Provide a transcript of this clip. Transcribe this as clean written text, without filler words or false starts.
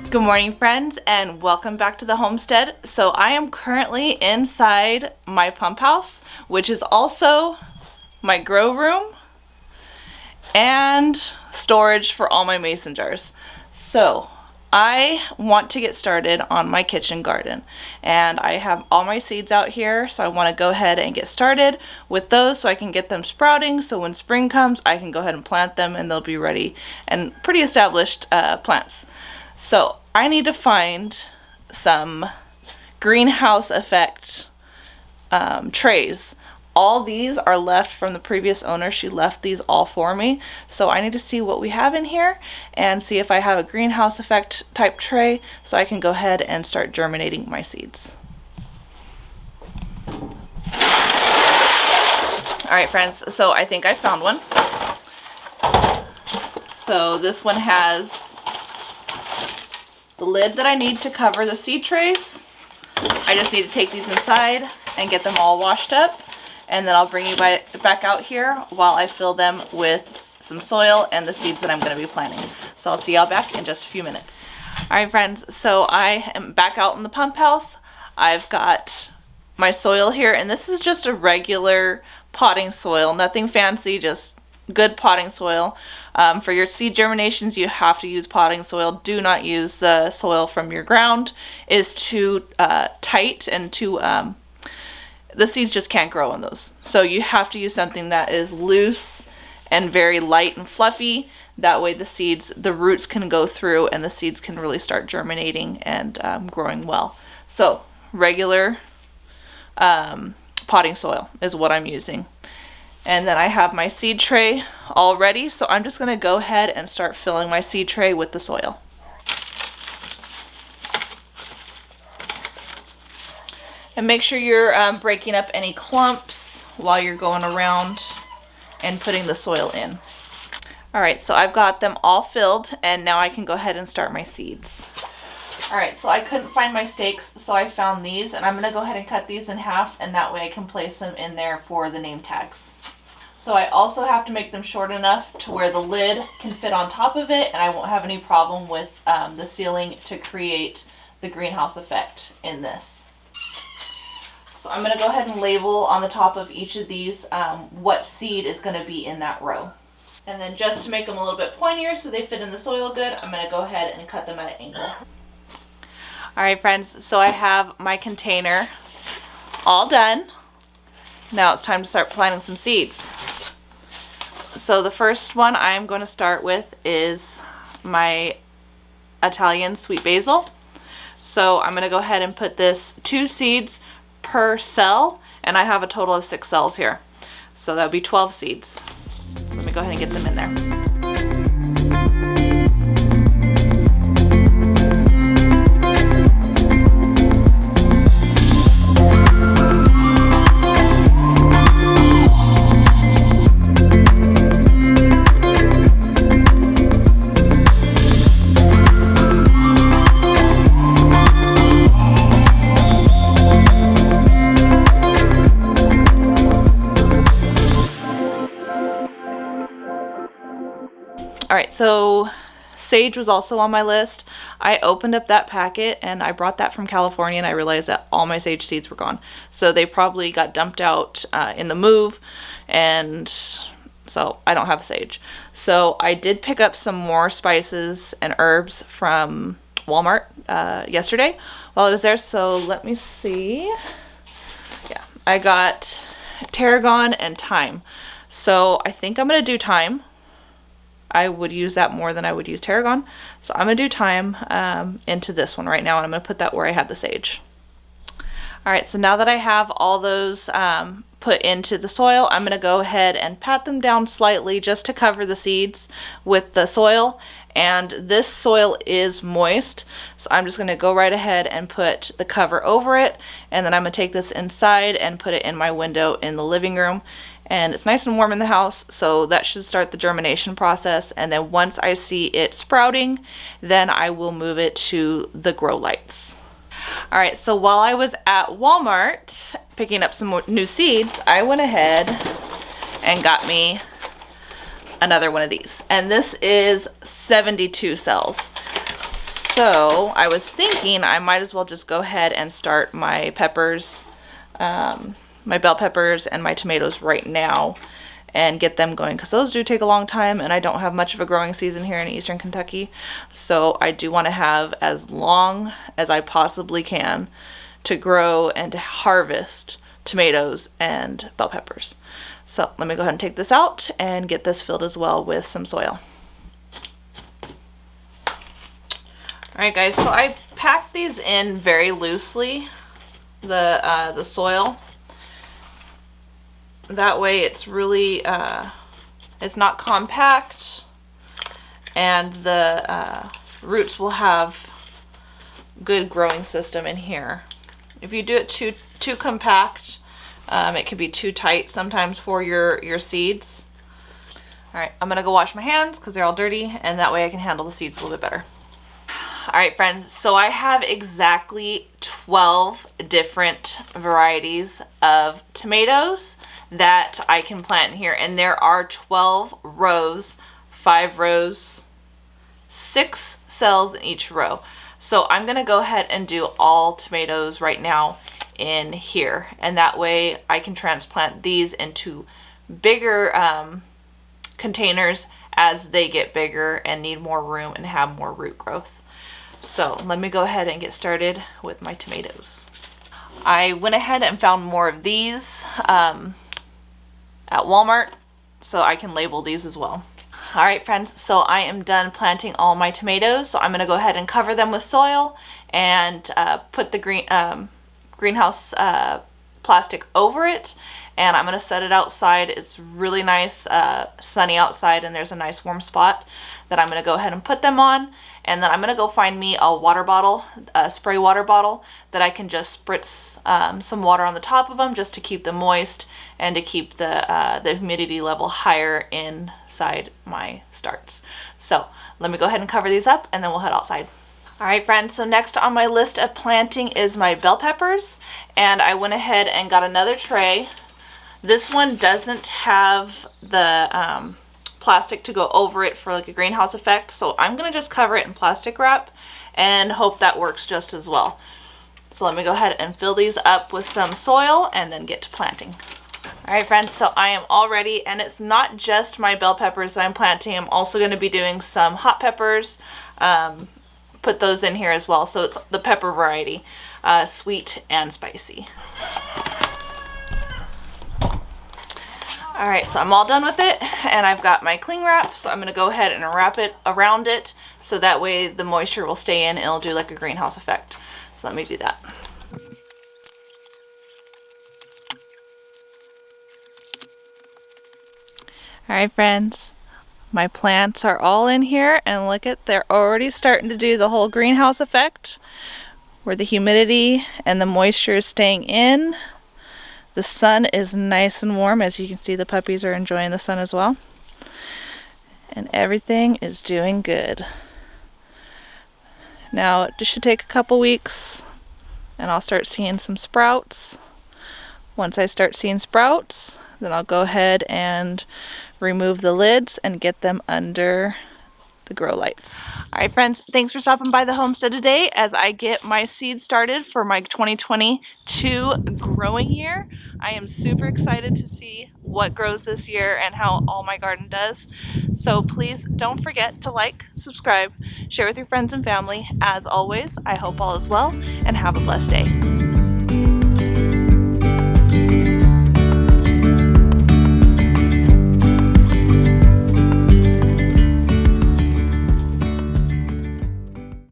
Good morning, friends, and welcome back to the homestead. So I am currently inside my pump house, which is also my grow room and storage for all my mason jars. So I want to get started on my kitchen garden, and I have all my seeds out here, so I want to go ahead and get started with those so I can get them sprouting, so when spring comes I can go ahead and plant them and they'll be ready and pretty established plants. So I need to find some greenhouse effect trays. All these are left from the previous owner. She left these all for me. So I need to see what we have in here and see if I have a greenhouse effect type tray so I can go ahead and start germinating my seeds. Alright, friends, so I think I found one. So this one has the lid that I need to cover the seed trays. I just need to take these inside and get them all washed up, and then I'll bring you back out here while I fill them with some soil and the seeds that I'm going to be planting. So I'll see y'all back in just a few minutes. Alright, friends, so I am back out in the pump house. I've got my soil here, and this is just a regular potting soil, nothing fancy, just good potting soil. For your seed germinations, you have to use potting soil. Do not use soil from your ground. It's too tight and too the seeds just can't grow in those. So you have to use something that is loose and very light and fluffy. That way the roots can go through and the seeds can really start germinating and growing well. So regular potting soil is what I'm using. And then I have my seed tray all ready, so I'm just going to go ahead and start filling my seed tray with the soil. And make sure you're breaking up any clumps while you're going around and putting the soil in. Alright, so I've got them all filled, and now I can go ahead and start my seeds. Alright, so I couldn't find my stakes, so I found these, and I'm going to go ahead and cut these in half, and that way I can place them in there for the name tags. So I also have to make them short enough to where the lid can fit on top of it, and I won't have any problem with the ceiling to create the greenhouse effect in this. So I'm going to go ahead and label on the top of each of these what seed is going to be in that row. And then just to make them a little bit pointier so they fit in the soil good, I'm going to go ahead and cut them at an angle. Alright, friends, so I have my container all done. Now it's time to start planting some seeds. So the first one I'm going to start with is my Italian sweet basil. So I'm going to go ahead and put this 2 seeds per cell, and I have a total of 6 cells here. So that would be 12 seeds. So let me go ahead and get them in there. Alright, so sage was also on my list. I opened up that packet and I brought that from California, and I realized that all my sage seeds were gone. So they probably got dumped out in the move, and so I don't have sage. So I did pick up some more spices and herbs from Walmart yesterday while I was there. So let me see. Yeah, I got tarragon and thyme. So I think I'm going to do thyme. I would use that more than I would use tarragon. So I'm going to do thyme into this one right now, and I'm going to put that where I had the sage. All right, so now that I have all those put into the soil, I'm going to go ahead and pat them down slightly just to cover the seeds with the soil. And this soil is moist, so I'm just going to go right ahead and put the cover over it, and then I'm going to take this inside and put it in my window in the living room. And it's nice and warm in the house, so that should start the germination process. And then once I see it sprouting, then I will move it to the grow lights. All right, so while I was at Walmart picking up some new seeds, I went ahead and got me another one of these. And this is 72 cells. So I was thinking I might as well just go ahead and start my peppers, my bell peppers and my tomatoes right now and get them going, because those do take a long time and I don't have much of a growing season here in eastern Kentucky. So I do want to have as long as I possibly can to grow and to harvest tomatoes and bell peppers. So let me go ahead and take this out and get this filled as well with some soil. Alright guys, so I packed these in very loosely, the soil. That way it's really, it's not compact, and the roots will have good growing system in here. If you do it too compact, it can be too tight sometimes for your seeds. Alright, I'm gonna go wash my hands because they're all dirty, and that way I can handle the seeds a little bit better. Alright friends, so I have exactly 12 different varieties of tomatoes that I can plant in here, and there are 12 rows, 5 rows, 6 cells in each row. So I'm gonna go ahead and do all tomatoes right now in here, and that way I can transplant these into bigger containers as they get bigger and need more room and have more root growth. So let me go ahead and get started with my tomatoes. I went ahead and found more of these at Walmart, so I can label these as well. Alright friends, so I am done planting all my tomatoes, so I'm going to go ahead and cover them with soil and put the greenhouse plastic over it, and I'm going to set it outside. It's really nice, sunny outside, and there's a nice warm spot that I'm going to go ahead and put them on. And then I'm going to go find me a water bottle, a spray water bottle, that I can just spritz some water on the top of them just to keep them moist and to keep the humidity level higher inside my starts. So let me go ahead and cover these up, and then we'll head outside. Alright friends, so next on my list of planting is my bell peppers, and I went ahead and got another tray. This one doesn't have the plastic to go over it for like a greenhouse effect, so I'm gonna just cover it in plastic wrap and hope that works just as well. So let me go ahead and fill these up with some soil and then get to planting. Alright friends, so I am all ready, and it's not just my bell peppers that I'm planting. I'm also going to be doing some hot peppers, put those in here as well, so it's the pepper variety, sweet and spicy. Alright, so I'm all done with it, and I've got my cling wrap, so I'm going to go ahead and wrap it around it so that way the moisture will stay in and it'll do like a greenhouse effect. So let me do that. Alright friends, my plants are all in here, and look at, they're already starting to do the whole greenhouse effect where the humidity and the moisture is staying in. The sun is nice and warm. As you can see, the puppies are enjoying the sun as well. And everything is doing good. Now, it should take a couple weeks and I'll start seeing some sprouts. Once I start seeing sprouts, then I'll go ahead and remove the lids and get them under the grow lights. Alright friends, thanks for stopping by the homestead today as I get my seeds started for my 2022 growing year. I am super excited to see what grows this year and how all my garden does. So please don't forget to like, subscribe, share with your friends and family. As always, I hope all is well, and have a blessed day.